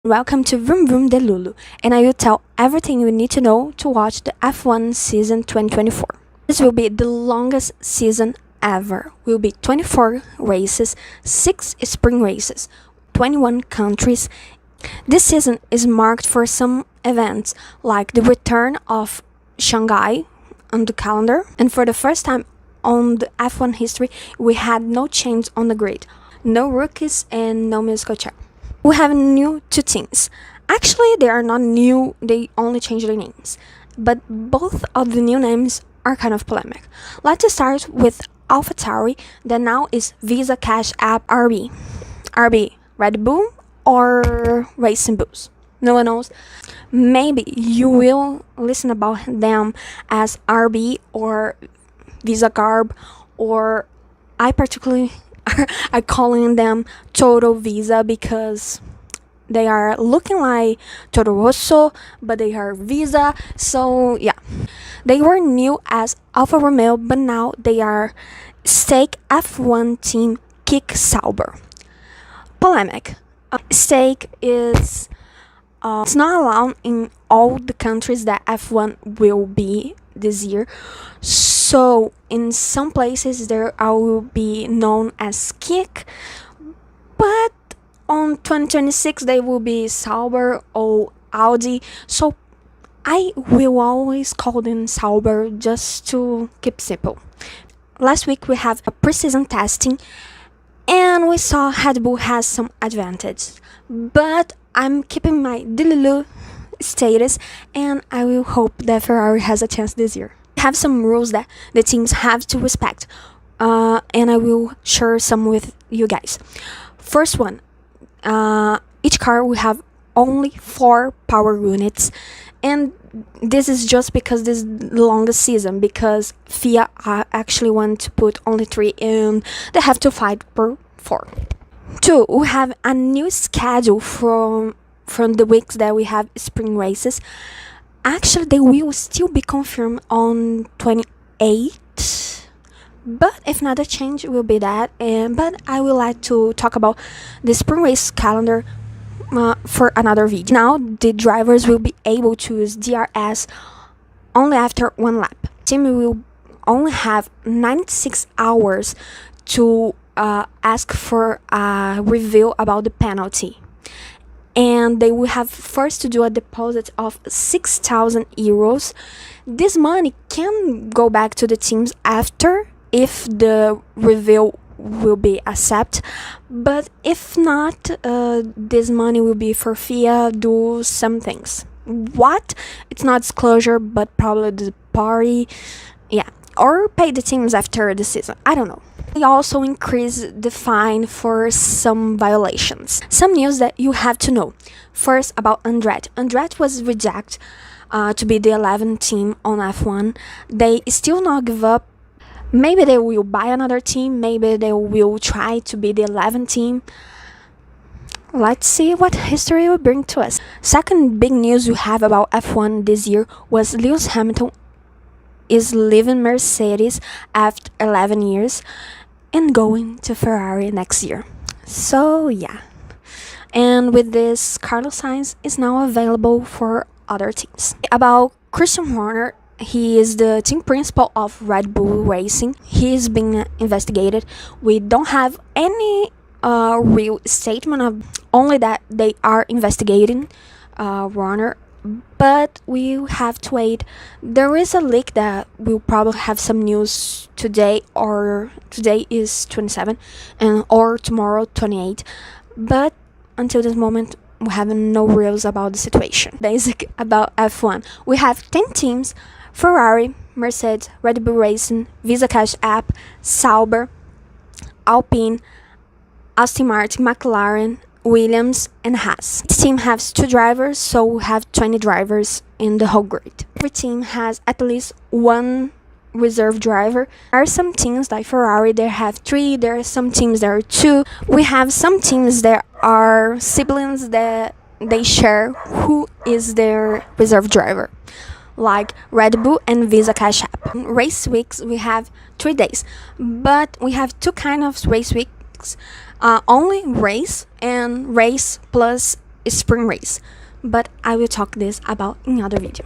Welcome to Vroom Vroom de Lulu, and I will tell everything you need to know to watch the F1 season 2024. This will be the longest season ever. Will be 24 races, 6 spring races, 21 countries. This season is marked for some events like the return of Shanghai on the calendar, and for the first time on the F1 history, we had no change on the grid, no rookies and no musical chair. We have new two teams. Actually, they are not new, they only changed their names. But both of the new names are kind of polemic. Let's start with AlphaTauri, that now is Visa Cash App RB. RB, Red Bull or Racing Bulls? No one knows. Maybe you will listen about them as RB or Visa Carb, or I particularly are calling them Total Visa because they are looking like Toro Rosso, but they are Visa. So yeah, they were new as Alfa Romeo, but now they are Stake F1 team Kick Sauber. Polemic. Stake is it's not allowed in all the countries that F1 will be this year. So in some places there I will be known as Kick, but on 2026 they will be Sauber or Audi. So I will always call them Sauber just to keep simple. Last week we have a preseason testing and we saw Red Bull has some advantage, but I'm keeping my Dilulu status and I will hope that Ferrari has a chance this year. We have some rules that the teams have to respect, and I will share some with you guys. First one, each car will have only 4 power units, and this is just because this is the longest season, because FIA actually want to put only 3 and they have to fight per 4. 2, we have a new schedule from the weeks that we have spring races. Actually, they will still be confirmed on 28, but if not, a change will be that. But I would like to talk about the spring race calendar for another video. Now, the drivers will be able to use DRS only after 1 lap. Team will only have 96 hours to ask for a review about the penalty, and they will have first to do a deposit of 6,000 euros. This money can go back to the teams after if the review will be accepted, but if not, this money will be for FIA do some things. What? It's not disclosure, but probably the party, yeah, or pay the teams after the season. I don't know. They also increased the fine for some violations. Some news that you have to know. First, about Andretti. Andretti was rejected to be the 11th team on F1. They still not give up. Maybe they will buy another team. Maybe they will try to be the 11th team. Let's see what history will bring to us. Second big news you have about F1 this year was Lewis Hamilton is leaving Mercedes after 11 years and going to Ferrari next year. So yeah, and with this, Carlos Sainz is now available for other teams. About Christian Horner, he is the team principal of Red Bull Racing. He is being investigated. We don't have any real statement of, only that they are investigating Horner, but we have to wait. There is a leak that we'll probably have some news today, or today is 27 and or tomorrow 28, but until this moment we have no rules about the situation. Basic about F1, we have 10 teams: Ferrari, Mercedes, Red Bull Racing, Visa Cash App, Sauber, Alpine, Aston Martin, McLaren, Williams, and Haas. Each team has 2 drivers, so we have 20 drivers in the whole grid. Every team has at least 1 reserve driver. There are some teams like Ferrari, they have 3. There are some teams that are 2. We have some teams that are siblings that they share who is their reserve driver, like Red Bull and Visa Cash App. Race weeks, we have 3 days, but we have 2 kinds of race weeks. Only race and race plus spring race, but I will talk this about in other video.